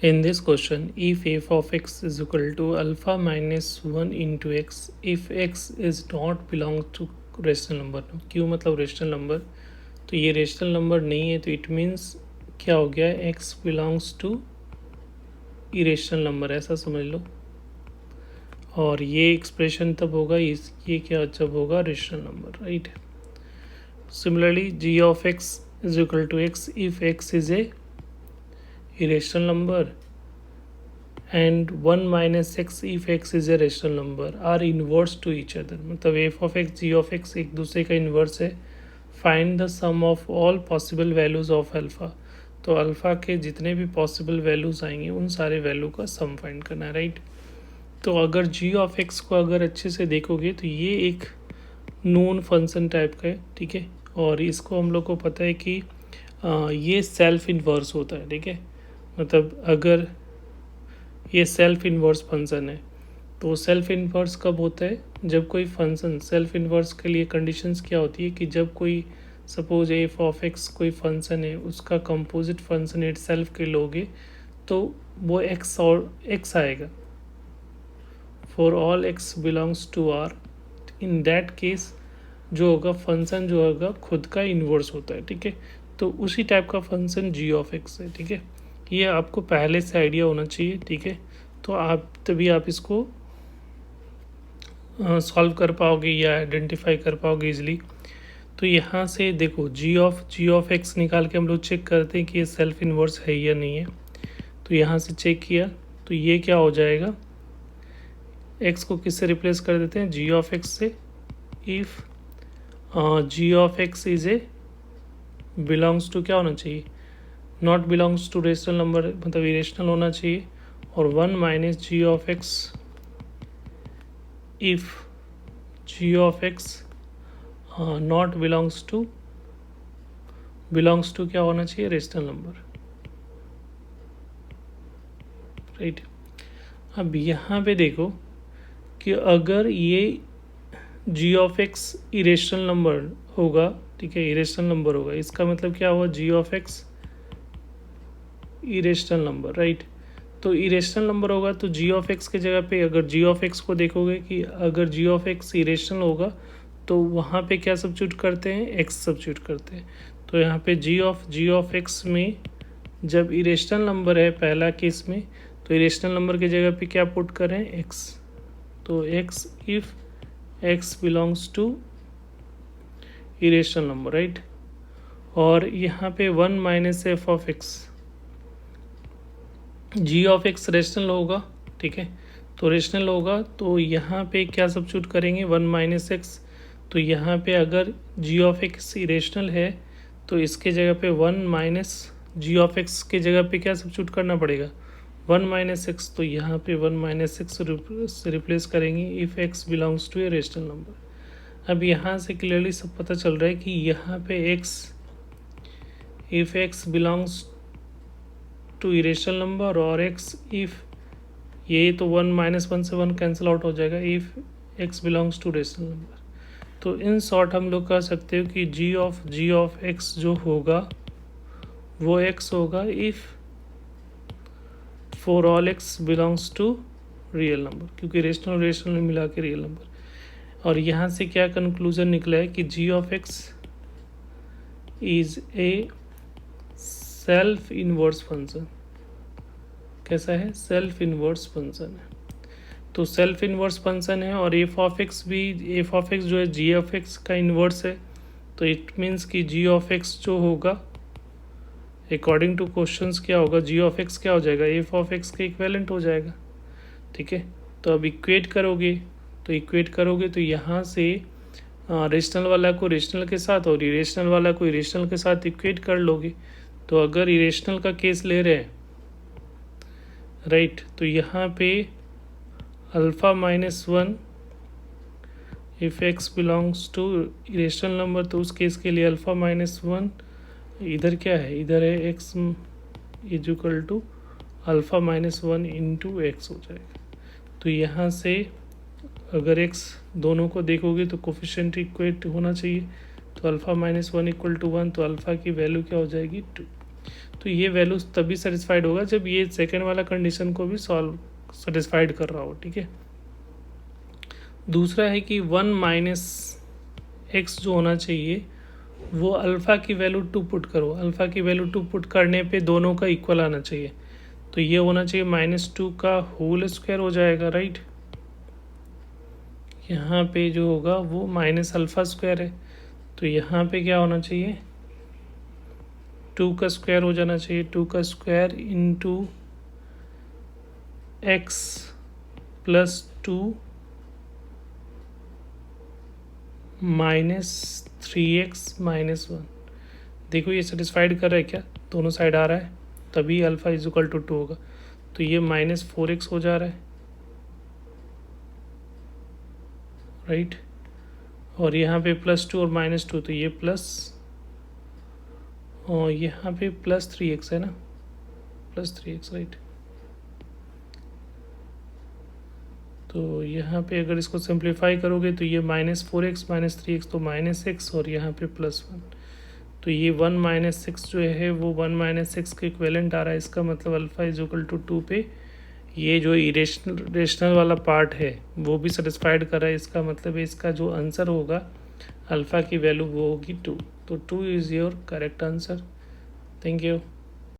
In this question, if f of x is equal to alpha minus 1 into x, if x is not belong to rational number, क्यों मतलब rational number, तो ये rational number नहीं है, तो it means क्या हो गया, x belongs to irrational number, ऐसा समझ लो। और ये एक्सप्रेशन तब होगा ये क्या जब होगा rational number, right. Similarly g of x is equal to x if x is a irrational number and 1 minus x if x is a rational number are inverse to each other, मतलब f of x g of x एक दूसरे का inverse है। Find the sum of all possible values of alpha, तो alpha के जितने भी possible values आएंगे उन सारे वैल्यू का सम फाइंड करना है, राइट। तो अगर g ऑफ x को अगर अच्छे से देखोगे तो ये एक नोन फंक्शन टाइप का है, ठीक है। और इसको हम लोग को पता है कि ये सेल्फ इन्वर्स होता है, ठीक है। मतलब अगर ये सेल्फ इन्वर्स फंक्शन है, तो सेल्फ इन्वर्स कब होता है, जब कोई फंक्शन, सेल्फ इन्वर्स के लिए कंडीशंस क्या होती है कि जब कोई सपोज एफ ऑफ एक्स कोई फंक्शन है, उसका कंपोजिट फंक्शन इट सेल्फ के लोगे तो वो एक्स और एक्स आएगा। For all x belongs to R, in that case जो होगा फंक्शन जो होगा खुद का इन्वर्स होता है, ठीक है। तो उसी टाइप का फंक्शन जी ऑफ एक्स है, ठीक है। ये आपको पहले से आइडिया होना चाहिए, ठीक है। तो आप तभी आप इसको सॉल्व कर पाओगे या आइडेंटिफाई कर पाओगे इजीली। तो यहाँ से देखो जी ऑफ एक्स निकाल के हम लोग चेक करते हैं कि ये सेल्फ इन्वर्स है या नहीं है। तो यहाँ से चेक किया तो ये क्या हो जाएगा, एक्स को किससे रिप्लेस कर देते हैं, जी ऑफ एक्स से। If g of x is a belongs to क्या होना चाहिए, not belongs to rational number, मतलब इरेशनल होना चाहिए। और 1 minus g of x if g of x not belongs to क्या होना चाहिए, रेशनल नंबर, राइट। अब यहाँ पे देखो कि अगर ये जी ऑफ एक्स इरेशनल नंबर होगा, ठीक है, इरेशनल नंबर होगा, इसका मतलब क्या हुआ, G of X irrational number, right. तो इरेशनल नंबर होगा तो जी ऑफ एक्स के जगह पे अगर जी ऑफ एक्स को देखोगे कि अगर जी ऑफ एक्स इरेशनल होगा तो वहाँ पे क्या सब्स्टिट्यूट करते हैं, एक्स सब्स्टिट्यूट करते हैं। तो यहाँ पे जी ऑफ एक्स में जब इरेशनल नंबर है पहला केस में, तो इरेशनल नंबर के जगह पे क्या पुट करें, एक्स। तो x if x belongs to irrational number, right. और यहाँ पे 1 minus f of x, g of x rational होगा, ठीक है। तो रेशनल होगा तो यहाँ पे क्या सब्स्टिट्यूट करेंगे, 1 माइनस एक्स। तो यहाँ पे अगर जी ऑफ एक्स इरेशनल है तो इसके जगह पे 1 माइनस जी ऑफ एक्स के जगह पे क्या सब्स्टिट्यूट करना पड़ेगा, 1 माइनस एक्स। तो यहाँ पे 1 माइनस एक्स रिप्लेस करेंगे if x belongs to a rational number. अब यहाँ से क्लियरली सब पता चल रहा है कि यहाँ पे x, if x belongs to irrational number, और एक्स इफ ये तो 1 माइनस 1 से 1 कैंसिल आउट हो जाएगा, if x belongs to rational number. तो इन शॉर्ट हम लोग कह सकते हो कि जी ऑफ एक्स जो होगा वो एक्स होगा if for all x belongs to real number, क्योंकि रेशनल मिला के रियल नंबर। और यहाँ से क्या कंक्लूजन निकला है कि G of x is a self inverse function. कैसा है, सेल्फ इन्वर्स फंक्शन है। तो सेल्फ इन्वर्स फंक्शन है और एफ ऑफ एक्स भी, एफ ऑफ एक्स जो है जी ऑफ एक्स का इन्वर्स है। तो इट मीन्स कि जी ऑफ एक्स जो होगा अकॉर्डिंग टू क्वेश्चंस क्या होगा, जी ऑफ एक्स क्या हो जाएगा, एफ ऑफ एक्स के इक्विवेलेंट हो जाएगा, ठीक है। तो अब इक्वेट करोगे तो यहाँ से रेशनल वाला को रेशनल के साथ और इरेशनल वाला को इरेशनल के साथ इक्वेट कर लोगे। तो अगर इरेशनल का केस ले रहे हैं, राइट, तो यहाँ पे alpha minus 1 if x belongs to irrational number, तो उस केस के लिए अल्फ़ा माइनस 1 इधर क्या है, इधर है x is equal to alpha minus 1 into x हो जाएगा। तो यहाँ से अगर एक्स दोनों को देखोगे तो कोफिशिएंट इक्वेट होना चाहिए। तो अल्फ़ा माइनस 1 इक्वल टू 1, तो अल्फ़ा की वैल्यू क्या हो जाएगी, 2। तो ये वैल्यू तभी सेटिस्फाइड होगा जब ये सेकेंड वाला कंडीशन को भी सॉल्व सेटिस्फाइड कर रहा हो, ठीक है। दूसरा है कि 1 माइनस एक्स जो होना चाहिए वो अल्फ़ा की वैल्यू 2 पुट करो। अल्फ़ा की वैल्यू 2 पुट करने पे दोनों का इक्वल आना चाहिए। तो ये होना चाहिए -2 का होल स्क्वायर हो जाएगा, राइट। यहाँ पे जो होगा वो माइनस अल्फ़ा स्क्वायर है, तो यहाँ पे क्या होना चाहिए, 2 का स्क्वायर हो जाना चाहिए। 2 का square into x plus 2 -3x-1। देखो ये सेटिस्फाइड कर रहा है क्या, दोनों साइड आ रहा है, तभी अल्फ़ा इज इक्वल टू 2 होगा। तो ये -4x हो जा रहा है, राइट। और यहाँ पे +2 और -2, तो ये प्लस, और यहाँ पे +3x है ना, +3x, राइट। तो यहाँ पे अगर इसको सिंप्लीफाई करोगे तो ये -4x -3x तो -x, और यहाँ पे +1, तो ये 1 - 6 जो है वो 1 - 6 के इक्विवेलेंट आ रहा है। इसका मतलब अल्फ़ा इज इक्वल टू 2 पे ये जो रेशनल वाला पार्ट है वो भी सेटिस्फाइड कर रहा है। इसका मतलब है इसका जो आंसर होगा अल्फ़ा की वैल्यू वो होगी 2। तो 2 is your correct answer. Thank you.